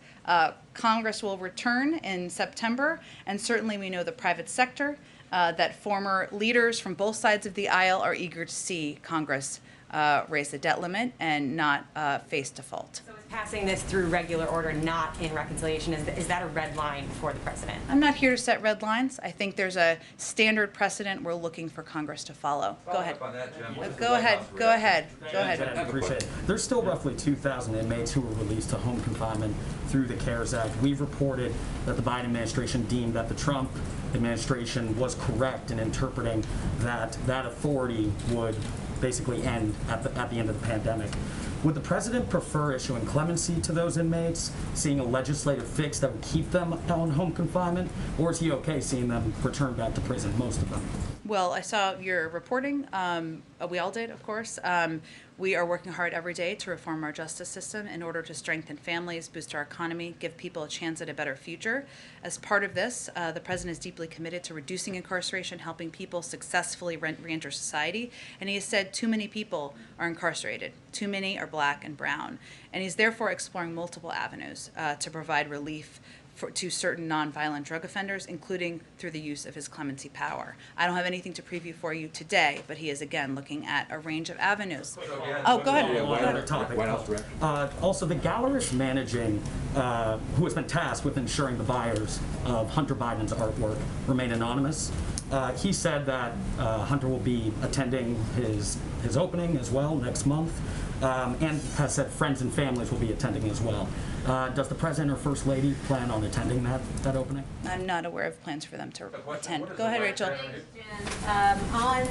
Congress will return in September, and certainly we know the private sector, that former leaders from both sides of the aisle are eager to see Congress raise the debt limit and not face default. So is passing this through regular order not in reconciliation? Is that a red line for the president? I'm not here to set red lines. I think there's a standard precedent we're looking for Congress to follow. Go ahead. Go ahead. I appreciate it. There's still roughly 2,000 inmates who were released to home confinement through the CARES Act. We've reported that the Biden administration deemed that the Trump administration was correct in interpreting that that authority would basically end at the end of the pandemic. Would the president prefer issuing clemency to those inmates, seeing a legislative fix that would keep them on home confinement, or is he okay seeing them return back to prison, most of them? Well, I saw your reporting. We all did, of course. We are working hard every day to reform our justice system in order to strengthen families, boost our economy, give people a chance at a better future. As part of this, the president is deeply committed to reducing incarceration, helping people successfully reenter society. And he has said too many people are incarcerated. Too many are black and brown. And he's therefore exploring multiple avenues to provide relief to certain nonviolent drug offenders, including through the use of his clemency power. I don't have anything to preview for you today, but he is again looking at a range of avenues. Oh, go ahead. Also, the gallerist managing, who has been tasked with ensuring the buyers of Hunter Biden's artwork remain anonymous. He said that Hunter will be attending his opening as well next month, and has said friends and families will be attending as well. Does the president or first lady plan on attending that opening? I'm not aware of plans for them to attend. Go ahead, Rachel. On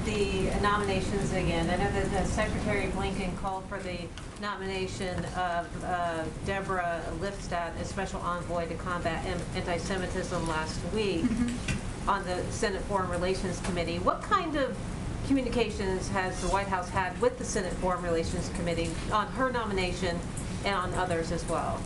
the nominations again, I know that Secretary Blinken called for the nomination of Deborah Lipstadt as Special Envoy to combat anti-Semitism last week on the Senate Foreign Relations Committee. What kind of communications has the White House had with the Senate Foreign Relations Committee on her nomination and on others as well?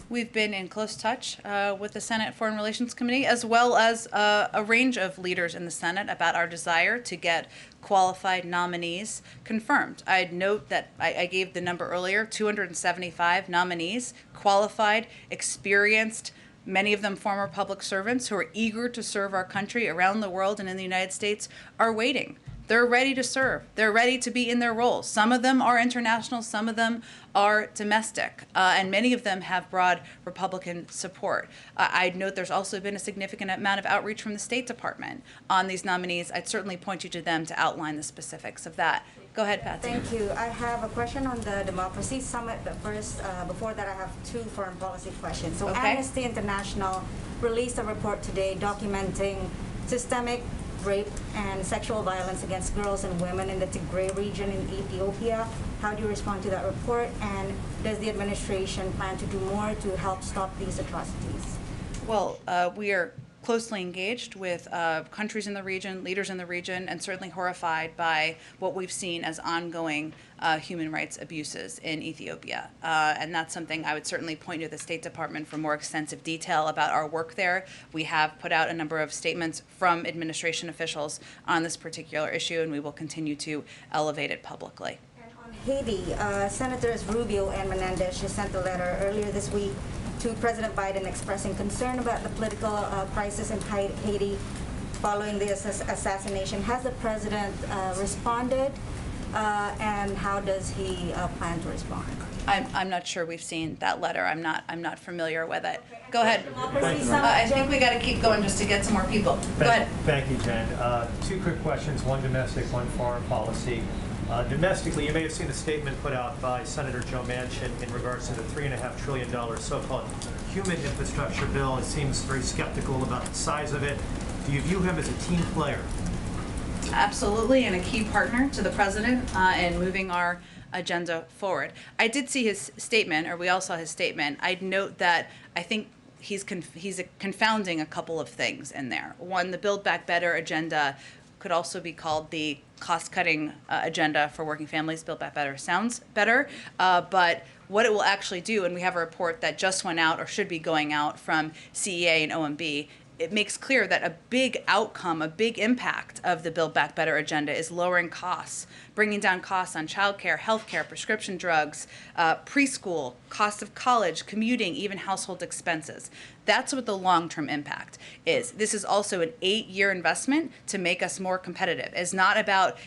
We've been in close touch with the Senate Foreign Relations Committee, as well as a range of leaders in the Senate, about our desire to get qualified nominees confirmed. I'd note that I gave the number earlier, 275 nominees, qualified, experienced, many of them former public servants who are eager to serve our country around the world and in the United States, are waiting. They're ready to serve. They're ready to be in their roles. Some of them are international, some of them are domestic, and many of them have broad Republican support. I'd note there's also been a significant amount of outreach from the State Department on these nominees. I'd certainly point you to them to outline the specifics of that. Go ahead, Patsy. Thank you. I have a question on the Democracy Summit, but first, before that, I have two foreign policy questions. So Okay. Amnesty International released a report today documenting systemic rape and sexual violence against girls and women in the Tigray region in Ethiopia. How do you respond to that report? And does the administration plan to do more to help stop these atrocities? Well, we are closely engaged with countries in the region, leaders in the region, and certainly horrified by what we've seen as ongoing human rights abuses in Ethiopia. And that's something I would certainly point to the State Department for more extensive detail about our work there. We have put out a number of statements from administration officials on this particular issue, and we will continue to elevate it publicly. Haiti, Senators Rubio and Menendez just sent a letter earlier this week to President Biden expressing concern about the political crisis in Haiti following the assassination. Has the president responded, and how does he plan to respond? I'm not sure we've seen that letter. I'm not familiar with it. Go ahead. Democracy Summit, I think we got to keep going just to get some more people. Go ahead. Thank you, Jen. Two quick questions, one domestic, one foreign policy. Domestically, you may have seen the statement put out by Senator Joe Manchin in regards to the $3.5 trillion so-called human infrastructure bill. It seems very skeptical about the size of it. Do you view him as a team player? Absolutely, and a key partner to the president in moving our agenda forward. I did see his statement, or we all saw his statement. I'd note that I think he's confounding a couple of things in there. One, the Build Back Better agenda could also be called the cost-cutting agenda for working families. Build Back Better sounds better, but what it will actually do, and we have a report that just went out or should be going out from CEA and OMB, it makes clear that a big outcome, a big impact of the Build Back Better agenda is lowering costs, bringing down costs on childcare, healthcare, prescription drugs, preschool, cost of college, commuting, even household expenses. That's what the long-term impact is. This is also an 8-year investment to make us more competitive. It's not about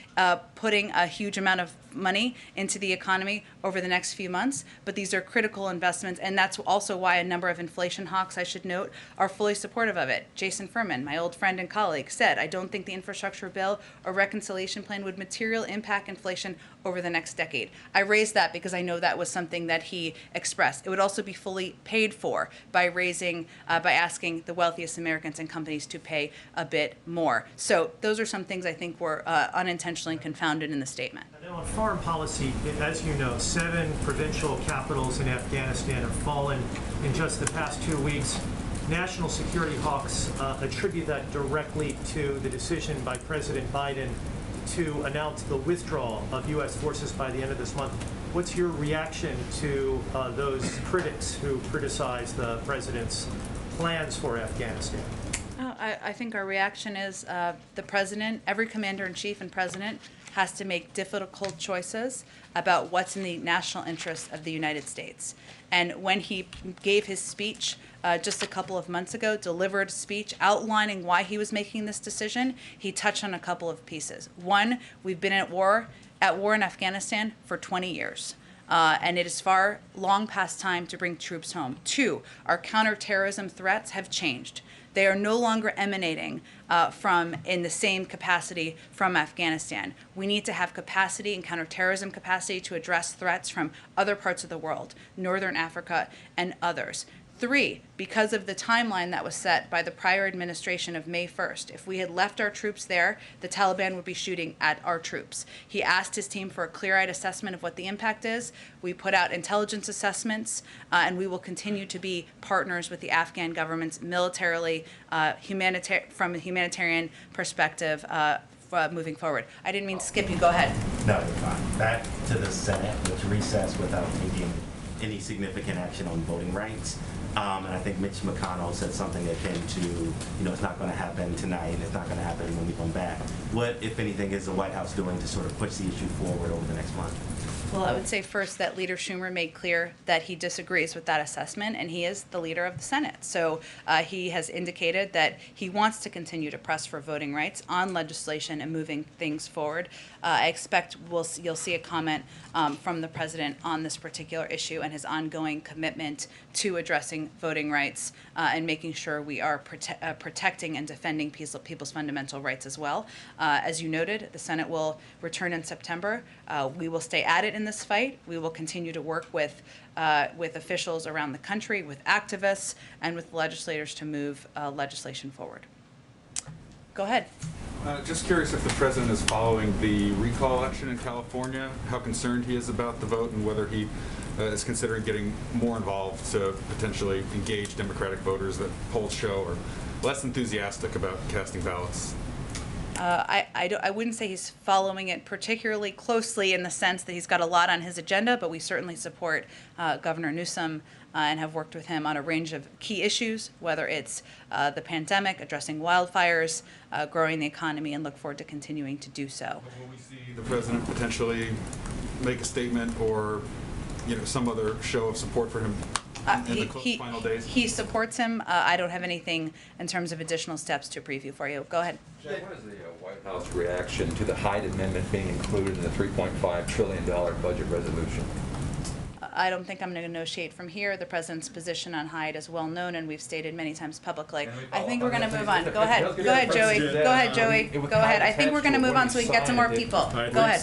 putting a huge amount of money into the economy over the next few months, but these are critical investments, and that's also why a number of inflation hawks, I should note, are fully supportive of it. Jason Furman, my old friend and colleague, said, I don't think the infrastructure bill or reconciliation plan would materially impact inflation over the next decade. I raised that because I know that was something that he expressed. It would also be fully paid for by asking the wealthiest Americans and companies to pay a bit more. So those are some things I think were unintentionally confounded in the statement. And then on foreign policy, as you know, 7 provincial capitals in Afghanistan have fallen in just the past 2 weeks. National security hawks attribute that directly to the decision by President Biden to announce the withdrawal of U.S. forces by the end of this month. What's your reaction to those critics who criticize the president's plans for Afghanistan? I think our reaction is the president, every commander-in-chief and president has to make difficult choices about what's in the national interest of the United States. And when he gave his speech just a couple of months ago, delivered a speech outlining why he was making this decision, he touched on a couple of pieces. One, we've been at war in Afghanistan for 20 years. And it is long past time to bring troops home. 2, our counterterrorism threats have changed. They are no longer emanating in the same capacity from Afghanistan. We need to have capacity and counterterrorism capacity to address threats from other parts of the world, Northern Africa and others. 3, because of the timeline that was set by the prior administration of May 1st, if we had left our troops there, the Taliban would be shooting at our troops. He asked his team for a clear-eyed assessment of what the impact is. We put out intelligence assessments, and we will continue to be partners with the Afghan governments militarily, from a humanitarian perspective, moving forward. I didn't mean to skip you. Go ahead. No, you're fine. Back to the Senate, which recessed without taking any significant action on voting rights. And I think Mitch McConnell said something akin to, it's not going to happen tonight, and it's not going to happen when we come back. What, if anything, is the White House doing to sort of push the issue forward over the next month? Well, I would say first that Leader Schumer made clear that he disagrees with that assessment, and he is the leader of the Senate. So he has indicated that he wants to continue to press for voting rights on legislation and moving things forward. I expect you'll see a comment from the president on this particular issue and his ongoing commitment to addressing voting rights and making sure we are protecting and defending people's fundamental rights as well. As you noted, the Senate will return in September. We will stay at it in this fight. We will continue to work with officials around the country, with activists, and with legislators to move legislation forward. Go ahead. Just curious if the president is following the recall election in California, how concerned he is about the vote, and whether he is considering getting more involved to potentially engage Democratic voters that polls show are less enthusiastic about casting ballots. I wouldn't say he's following it particularly closely in the sense that he's got a lot on his agenda, but we certainly support Governor Newsom and have worked with him on a range of key issues, whether it's the pandemic, addressing wildfires, growing the economy, and look forward to continuing to do so. Will we see the president potentially make a statement or, some other show of support for him in the final days? He supports him. I don't have anything in terms of additional steps to preview for you. Go ahead. Jen, what is the White House reaction to the Hyde Amendment being included in the $3.5 trillion budget resolution? I don't think I'm going to negotiate from here. The president's position on Hyde is well known, and we've stated many times publicly. I think we're going to move on. Go ahead. Go ahead, Joey. Go ahead, Joey. Go ahead. I think we're going to move on so we can get to more people. Go ahead.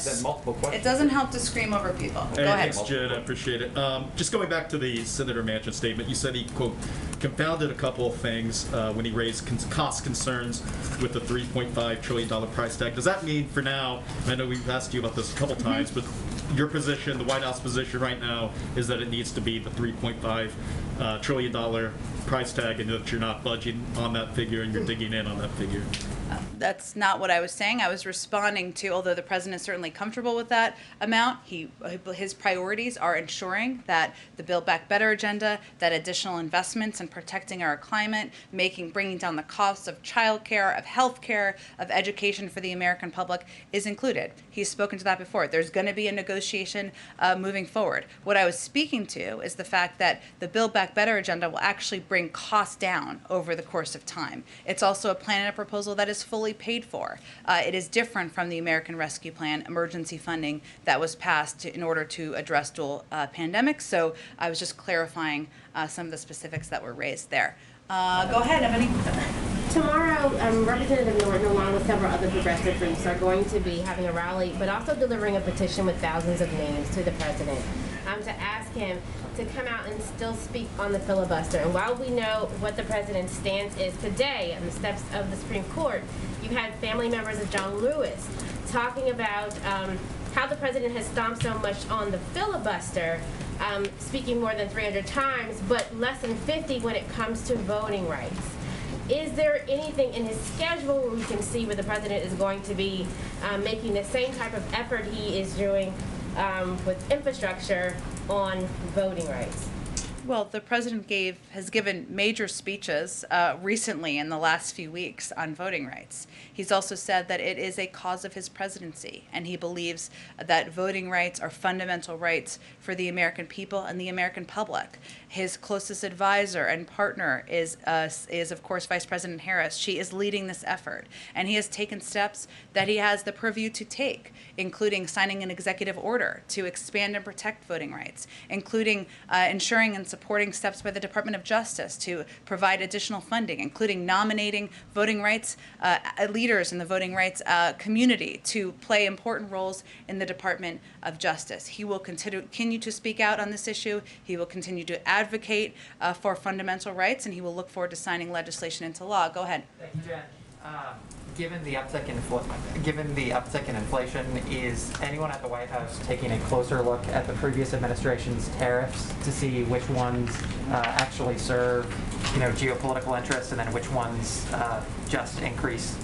It doesn't help to scream over people. Go ahead. Thanks, Jen. I appreciate it. Just going back to the Senator Manchin statement, you said he, quote, confounded a couple of things when he raised cost concerns with the $3.5 trillion price tag. Does that mean for now, I know we've asked you about this a couple times, but your position, the White House position right now, is that it needs to be the $3.5 trillion price tag, and that you're not budging on that figure and you're digging in on that figure? That's not what I was saying. I was responding to, although the president is certainly comfortable with that amount, his priorities are ensuring that the Build Back Better agenda, that additional investments in protecting our climate, bringing down the costs of childcare, of healthcare, of education for the American public is included. He's spoken to that before. There's going to be a negotiation moving forward. What I was speaking to is the fact that the Build Back Better agenda will actually bring costs down over the course of time. It's also a plan and a proposal that is fully paid for. It is different from the American Rescue Plan emergency funding that was passed in order to address dual pandemics. So I was just clarifying some of the specifics that were raised there. Go ahead, Ebony. Tomorrow, Representative Norton, along with several other progressive groups, are going to be having a rally, but also delivering a petition with thousands of names to the president to ask him to come out and still speak on the filibuster. And while we know what the president's stance is today on the steps of the Supreme Court, you've had family members of John Lewis talking about how the president has stomped so much on the filibuster, speaking more than 300 times, but less than 50 when it comes to voting rights. Is there anything in his schedule where we can see where the president is going to be making the same type of effort he is doing with infrastructure on voting rights? Well, the president has given major speeches recently in the last few weeks on voting rights. He's also said that it is a cause of his presidency, and he believes that voting rights are fundamental rights for the American people and the American public. His closest advisor and partner is of course, Vice President Harris. She is leading this effort, and he has taken steps that he has the purview to take, including signing an executive order to expand and protect voting rights, including ensuring and supporting steps by the Department of Justice to provide additional funding, including nominating voting rights leaders in the voting rights community to play important roles in the Department of Justice. He will continue to speak out on this issue. He will continue to advocate for fundamental rights, and he will look forward to signing legislation into law. Go ahead. Thank you, Jen. Given the uptick in inflation, is anyone at the White House taking a closer look at the previous administration's tariffs to see which ones actually serve, geopolitical interests, and then which ones just increase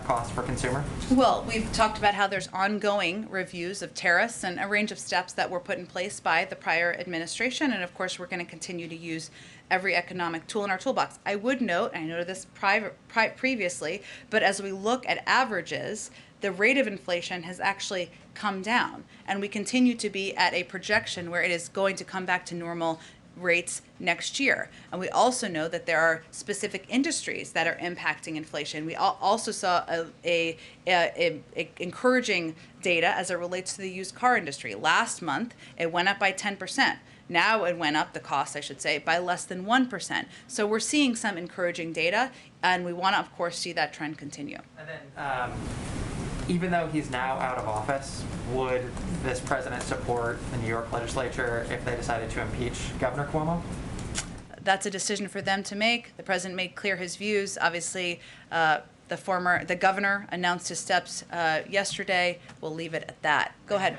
costs for consumer? Well, we've talked about how there's ongoing reviews of tariffs and a range of steps that were put in place by the prior administration, and of course we're going to continue to use every economic tool in our toolbox. I would note, and I noted this previously, but as we look at averages, the rate of inflation has actually come down. And we continue to be at a projection where it is going to come back to normal rates next year. And we also know that there are specific industries that are impacting inflation. We also saw a encouraging data as it relates to the used car industry. Last month, it went up by 10%. Now it went up, the cost, I should say, by less than 1%. So we're seeing some encouraging data, and we want to, of course, see that trend continue. And then, even though he's now out of office, would this president support the New York legislature if they decided to impeach Governor Cuomo? That's a decision for them to make. The president made clear his views. Obviously, the governor announced his steps yesterday. We'll leave it at that. Go ahead.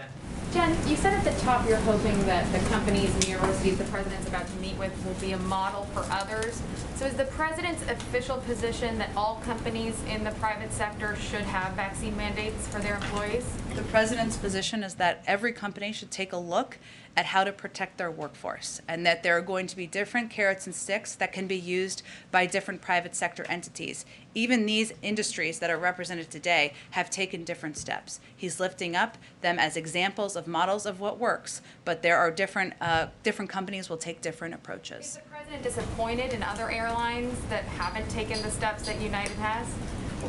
Jen, you said at the top you're hoping that the companies and universities the president's about to meet with will be a model for others. So is the president's official position that all companies in the private sector should have vaccine mandates for their employees? The president's position is that every company should take a look at how to protect their workforce, and that there are going to be different carrots and sticks that can be used by different private sector entities. Even these industries that are represented today have taken different steps. He's lifting up them as examples of models of what works, but there are different companies will take different approaches. Is the president disappointed in other airlines that haven't taken the steps that United has?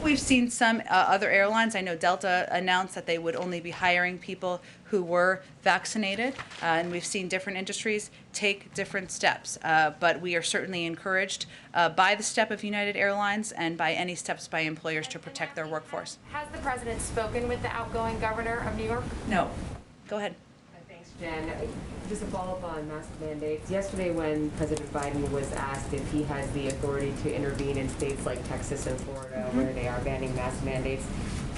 We've seen some other airlines. I know Delta announced that they would only be hiring people who were vaccinated, and we've seen different industries take different steps. But we are certainly encouraged by the step of United Airlines and by any steps by employers to protect their workforce. Has the president spoken with the outgoing governor of New York? No. Go ahead. Thanks, Jen. Just a follow-up on mask mandates. Yesterday when President Biden was asked if he has the authority to intervene in states like Texas and Florida where they are banning mask mandates,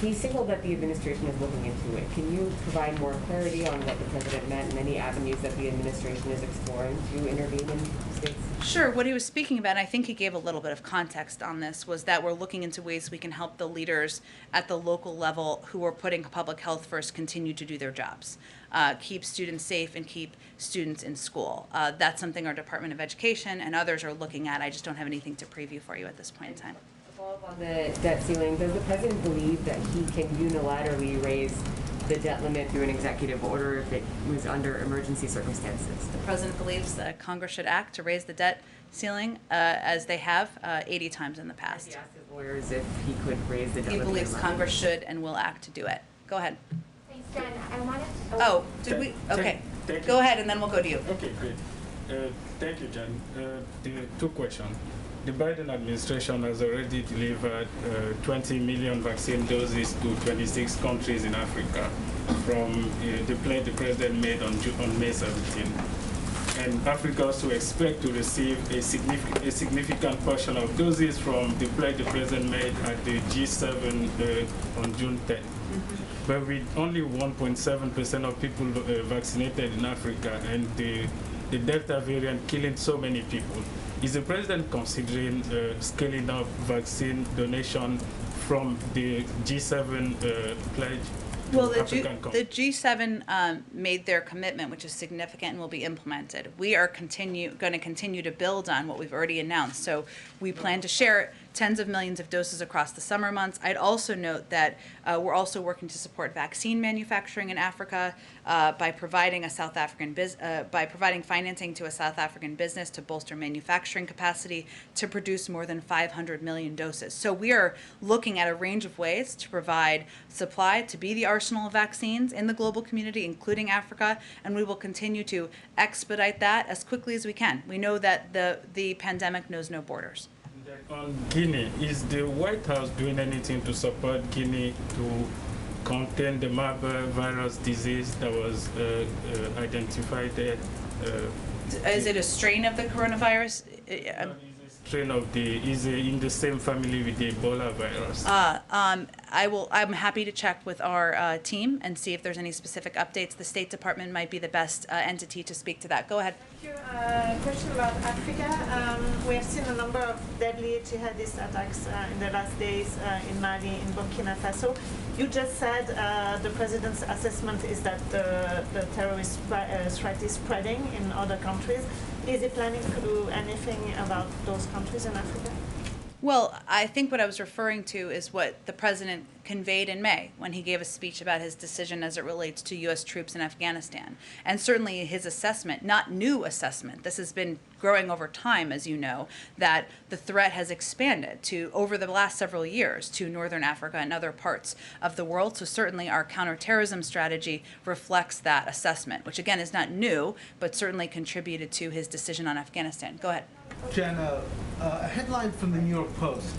he signaled that the administration is looking into it. Can you provide more clarity on what the president meant and any avenues that the administration is exploring to intervene in states? Sure. What he was speaking about, and I think he gave a little bit of context on this, was that we're looking into ways we can help the leaders at the local level who are putting public health first continue to do their jobs. Keep students safe and keep students in school. That's something our Department of Education and others are looking at. I just don't have anything to preview for you at this point in time. A follow-up on the debt ceiling. Does the president believe that he can unilaterally raise the debt limit through an executive order if it was under emergency circumstances? The president believes that Congress should act to raise the debt ceiling as they have 80 times in the past. He asked his lawyers if he could raise the debt limit. He believes Congress should and will act to do it. Go ahead. Thanks, Jen. I wanted Oh, did we? Okay. Go ahead, and then we'll go to you. Okay, great. Thank you, Jen. The two questions. The Biden administration has already delivered 20 million vaccine doses to 26 countries in Africa from the pledge the president made on May 17. And Africa also expects to receive a significant portion of doses from the pledge the president made at the G7 on June 10. But with only 1.7% of people vaccinated in Africa and the Delta variant killing so many people, is the president considering scaling up vaccine donation from the G7 pledge? Well, the G7 made their commitment, which is significant and will be implemented. We are going to continue to build on what we've already announced. So we plan to share tens of millions of doses across the summer months. I'd also note that we're also working to support vaccine manufacturing in Africa by providing financing to a South African business to bolster manufacturing capacity to produce more than 500 million doses. So we are looking at a range of ways to provide supply to be the arsenal of vaccines in the global community, including Africa, and we will continue to expedite that as quickly as we can. We know that the pandemic knows no borders. On Guinea, is the White House doing anything to support Guinea to contain the Marburg virus disease that was identified there? Is it a strain of the coronavirus? Strain of is it in the same family with the Ebola virus? I'm happy to check with our team and see if there's any specific updates. The State Department might be the best entity to speak to that. Go ahead. Thank you. Question about Africa. We have seen a number of deadly jihadist attacks in the last days in Mali, in Burkina Faso. You just said the president's assessment is that the terrorist threat is spreading in other countries. Is he planning to do anything about those countries in Africa? Well, I think what I was referring to is what the president conveyed in May when he gave a speech about his decision as it relates to U.S. troops in Afghanistan. And certainly his assessment, not new assessment, this has been growing over time, as you know, that the threat has expanded to, over the last several years, to Northern Africa and other parts of the world. So certainly our counterterrorism strategy reflects that assessment, which again is not new, but certainly contributed to his decision on Afghanistan. Go ahead. Jen, a headline from the New York Post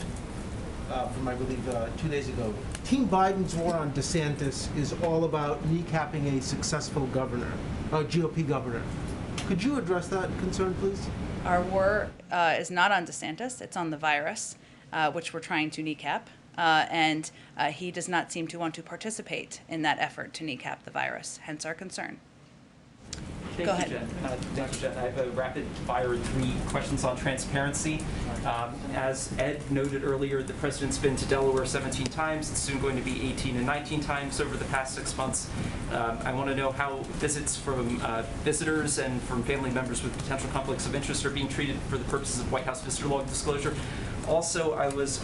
from, I believe, 2 days ago. Team Biden's war on DeSantis is all about kneecapping a successful governor, a GOP governor. Could you address that concern, please? Our war is not on DeSantis. It's on the virus, which we're trying to kneecap. And he does not seem to want to participate in that effort to kneecap the virus, hence our concern. Thank Go you, ahead. Jen. Thank you, Jen. I have a rapid fire 3 questions on transparency. As Ed noted earlier, the president's been to Delaware 17 times. It's soon going to be 18 and 19 times over the past 6 months. I want to know how visits from visitors and from family members with potential conflicts of interest are being treated for the purposes of White House visitor log disclosure. Also, I was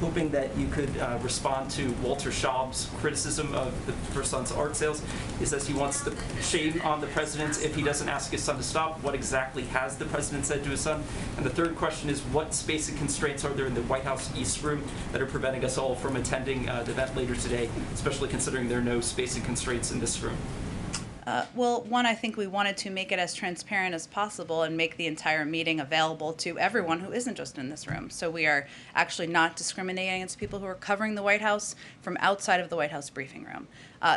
hoping that you could respond to Walter Schaub's criticism of her son's art sales. He says he wants the shame on the president if he doesn't ask his son to stop. What exactly has the president said to his son? And the third question is, what spacing constraints are there in the White House East Room that are preventing us all from attending the event later today, especially considering there are no spacing constraints in this room? Well, one, I think we wanted to make it as transparent as possible and make the entire meeting available to everyone who isn't just in this room. So we are actually not discriminating against people who are covering the White House from outside of the White House briefing room.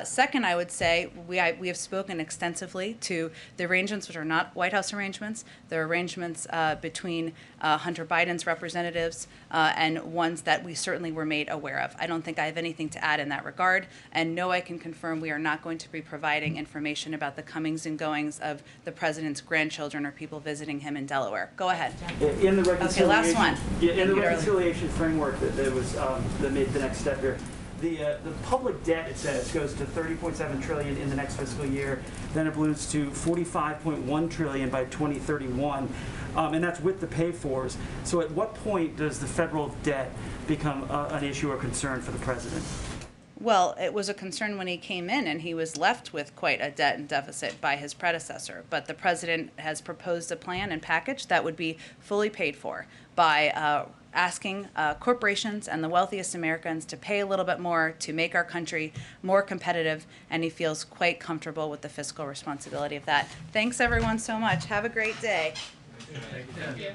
Second, I would say we have spoken extensively to the arrangements, which are not White House arrangements. They're arrangements between Hunter Biden's representatives and ones that we certainly were made aware of. I don't think I have anything to add in that regard. And no, I can confirm we are not going to be providing information about the comings and goings of the president's grandchildren or people visiting him in Delaware. Go ahead. In the reconciliation, okay, last one. Yeah, in the reconciliation framework that was that made the next step here. The public debt, it says, goes to $30.7 trillion in the next fiscal year. Then it balloons to $45.1 trillion by 2031, and that's with the pay-fors. So at what point does the federal debt become an issue or concern for the president? Well, it was a concern when he came in, and he was left with quite a debt and deficit by his predecessor. But the president has proposed a plan and package that would be fully paid for by asking corporations and the wealthiest Americans to pay a little bit more to make our country more competitive, and he feels quite comfortable with the fiscal responsibility of that. Thanks, everyone, so much. Have a great day. Thank you.